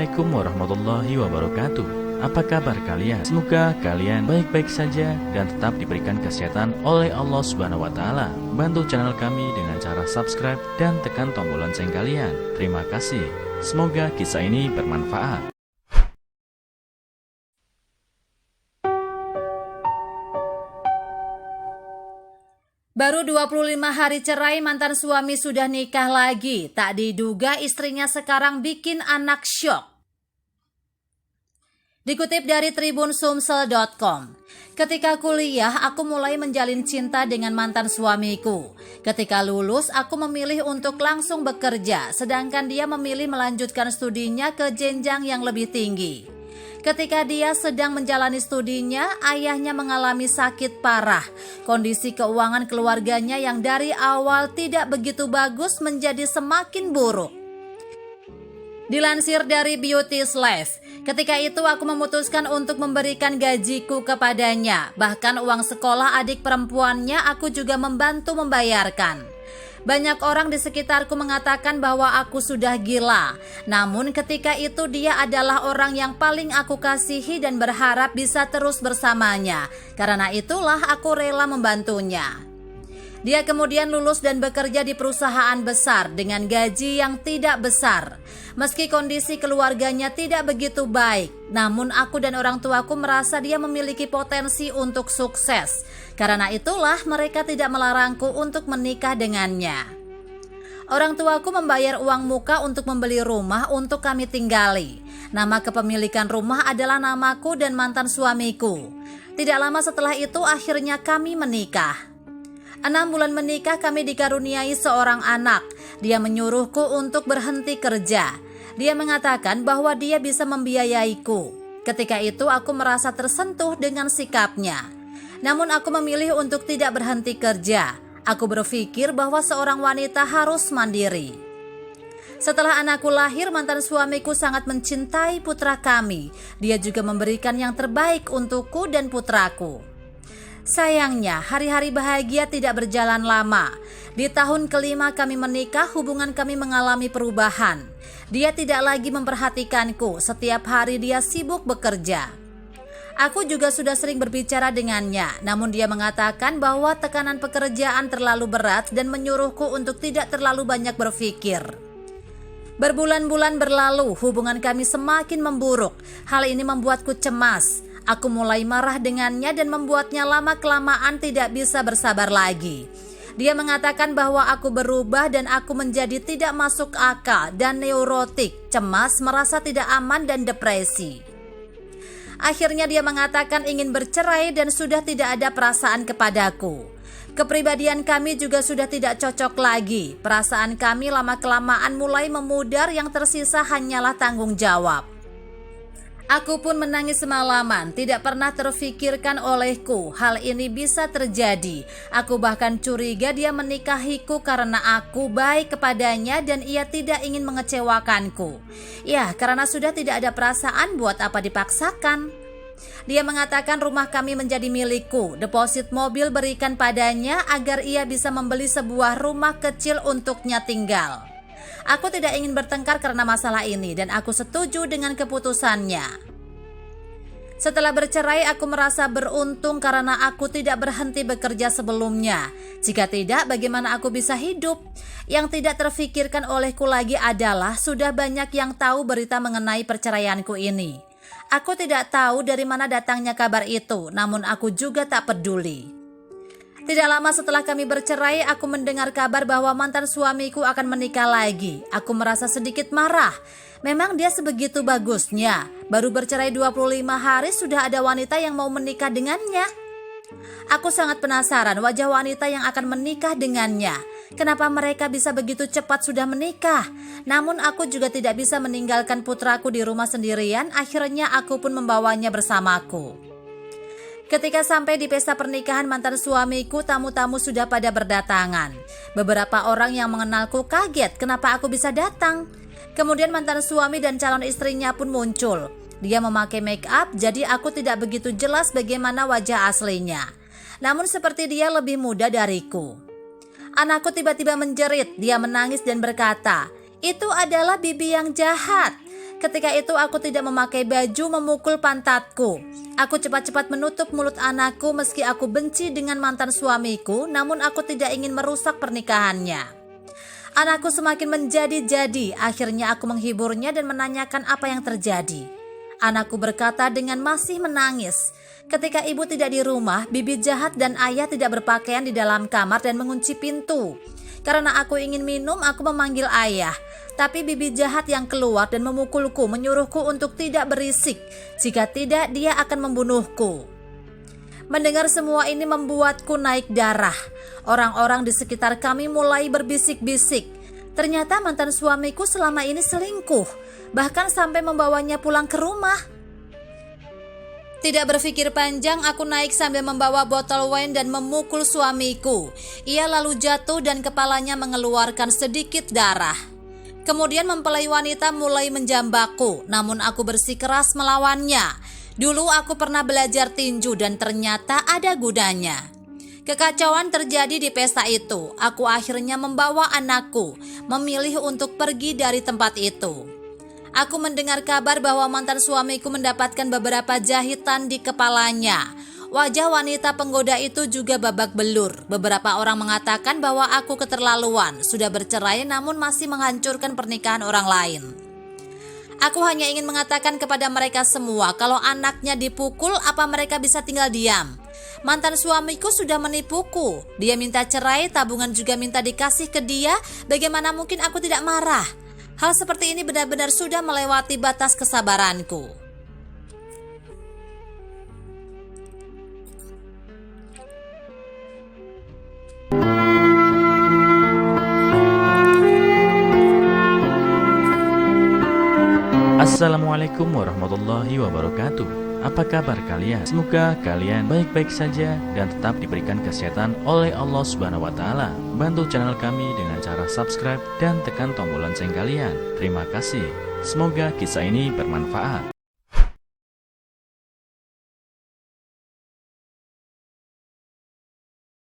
Assalamualaikum warahmatullahi wabarakatuh. Apa kabar kalian? Semoga kalian baik-baik saja dan tetap diberikan kesehatan oleh Allah Subhanahu wa taala. Bantu channel kami dengan cara subscribe dan tekan tombol lonceng kalian. Terima kasih. Semoga kisah ini bermanfaat. Baru 25 hari cerai, mantan suami sudah nikah lagi. Tak diduga istrinya sekarang bikin anak syok. Dikutip dari tribunsumsel.com, ketika kuliah aku mulai menjalin cinta dengan mantan suamiku. Ketika lulus aku memilih untuk langsung bekerja, sedangkan dia memilih melanjutkan studinya ke jenjang yang lebih tinggi. Ketika dia sedang menjalani studinya, ayahnya mengalami sakit parah. Kondisi keuangan keluarganya yang dari awal tidak begitu bagus menjadi semakin buruk. Dilansir dari Beauty Life, ketika itu aku memutuskan untuk memberikan gajiku kepadanya. Bahkan uang sekolah adik perempuannya aku juga membantu membayarkan. Banyak orang di sekitarku mengatakan bahwa aku sudah gila. Namun ketika itu dia adalah orang yang paling aku kasihi dan berharap bisa terus bersamanya. Karena itulah aku rela membantunya. Dia kemudian lulus dan bekerja di perusahaan besar dengan gaji yang tidak besar. Meski kondisi keluarganya tidak begitu baik, namun aku dan orang tuaku merasa dia memiliki potensi untuk sukses. Karena itulah mereka tidak melarangku untuk menikah dengannya. Orang tuaku membayar uang muka untuk membeli rumah untuk kami tinggali. Nama kepemilikan rumah adalah namaku dan mantan suamiku. Tidak lama setelah itu akhirnya kami menikah. 6 bulan menikah kami dikaruniai seorang anak. Dia menyuruhku untuk berhenti kerja. Dia mengatakan bahwa dia bisa membiayaiku. Ketika itu aku merasa tersentuh dengan sikapnya. Namun aku memilih untuk tidak berhenti kerja. Aku berpikir bahwa seorang wanita harus mandiri. Setelah anakku lahir, mantan suamiku sangat mencintai putra kami. Dia juga memberikan yang terbaik untukku dan putraku. Sayangnya, hari-hari bahagia tidak berjalan lama. Di tahun kelima kami menikah, hubungan kami mengalami perubahan. Dia tidak lagi memperhatikanku, setiap hari dia sibuk bekerja. Aku juga sudah sering berbicara dengannya, namun dia mengatakan bahwa tekanan pekerjaan terlalu berat dan menyuruhku untuk tidak terlalu banyak berpikir. Berbulan-bulan berlalu, hubungan kami semakin memburuk. Hal ini membuatku cemas. Aku mulai marah dengannya dan membuatnya lama-kelamaan tidak bisa bersabar lagi. Dia mengatakan bahwa aku berubah dan aku menjadi tidak masuk akal dan neurotik, cemas, merasa tidak aman dan depresi. Akhirnya dia mengatakan ingin bercerai dan sudah tidak ada perasaan kepadaku. Kepribadian kami juga sudah tidak cocok lagi. Perasaan kami lama-kelamaan mulai memudar, yang tersisa hanyalah tanggung jawab. Aku pun menangis semalaman, tidak pernah terfikirkan olehku hal ini bisa terjadi. Aku bahkan curiga dia menikahiku karena aku baik kepadanya dan ia tidak ingin mengecewakanku. Ya, karena sudah tidak ada perasaan, buat apa dipaksakan? Dia mengatakan rumah kami menjadi milikku, deposit mobil berikan padanya agar ia bisa membeli sebuah rumah kecil untuknya tinggal. Aku tidak ingin bertengkar karena masalah ini dan aku setuju dengan keputusannya. Setelah bercerai aku merasa beruntung karena aku tidak berhenti bekerja sebelumnya. Jika tidak, bagaimana aku bisa hidup? Yang tidak terfikirkan olehku lagi adalah sudah banyak yang tahu berita mengenai perceraianku ini. Aku tidak tahu dari mana datangnya kabar itu, namun aku juga tak peduli. Tidak lama setelah kami bercerai, aku mendengar kabar bahwa mantan suamiku akan menikah lagi. Aku merasa sedikit marah. Memang dia sebegitu bagusnya. Baru bercerai 25 hari sudah ada wanita yang mau menikah dengannya. Aku sangat penasaran wajah wanita yang akan menikah dengannya. Kenapa mereka bisa begitu cepat sudah menikah? Namun aku juga tidak bisa meninggalkan putraku di rumah sendirian. Akhirnya aku pun membawanya bersamaku. Ketika sampai di pesta pernikahan mantan suamiku, tamu-tamu sudah pada berdatangan. Beberapa orang yang mengenalku kaget kenapa aku bisa datang. Kemudian mantan suami dan calon istrinya pun muncul. Dia memakai make up, jadi aku tidak begitu jelas bagaimana wajah aslinya. Namun seperti dia lebih muda dariku. Anakku tiba-tiba menjerit, dia menangis dan berkata, "Itu adalah bibi yang jahat. Ketika itu aku tidak memakai baju memukul pantatku. Aku cepat-cepat menutup mulut anakku meski aku benci dengan mantan suamiku, namun aku tidak ingin merusak pernikahannya. Anakku semakin menjadi-jadi, akhirnya aku menghiburnya dan menanyakan apa yang terjadi. Anakku berkata dengan masih menangis, ketika ibu tidak di rumah, bibi jahat dan ayah tidak berpakaian di dalam kamar dan mengunci pintu. Karena aku ingin minum, aku memanggil ayah. Tapi bibi jahat yang keluar dan memukulku, menyuruhku untuk tidak berisik. Jika tidak, dia akan membunuhku. Mendengar semua ini membuatku naik darah. Orang-orang di sekitar kami mulai berbisik-bisik. Ternyata mantan suamiku selama ini selingkuh, bahkan sampai membawanya pulang ke rumah. Tidak berpikir panjang, aku naik sambil membawa botol wine dan memukul suamiku. Ia lalu jatuh dan kepalanya mengeluarkan sedikit darah. Kemudian mempelai wanita mulai menjambakku, namun aku bersikeras melawannya. Dulu aku pernah belajar tinju dan ternyata ada gunanya. Kekacauan terjadi di pesta itu. Aku akhirnya membawa anakku, memilih untuk pergi dari tempat itu. Aku mendengar kabar bahwa mantan suamiku mendapatkan beberapa jahitan di kepalanya. Wajah wanita penggoda itu juga babak belur. Beberapa orang mengatakan bahwa aku keterlaluan, sudah bercerai namun masih menghancurkan pernikahan orang lain. Aku hanya ingin mengatakan kepada mereka semua, kalau anaknya dipukul, apa mereka bisa tinggal diam? Mantan suamiku sudah menipuku. Dia minta cerai, tabungan juga minta dikasih ke dia. Bagaimana mungkin aku tidak marah? Hal seperti ini benar-benar sudah melewati batas kesabaranku. Assalamualaikum warahmatullahi wabarakatuh. Apa kabar kalian? Semoga kalian baik-baik saja dan tetap diberikan kesehatan oleh Allah Subhanahu wa taala. Bantu channel kami dengan cara subscribe dan tekan tombol lonceng kalian. Terima kasih. Semoga kisah ini bermanfaat.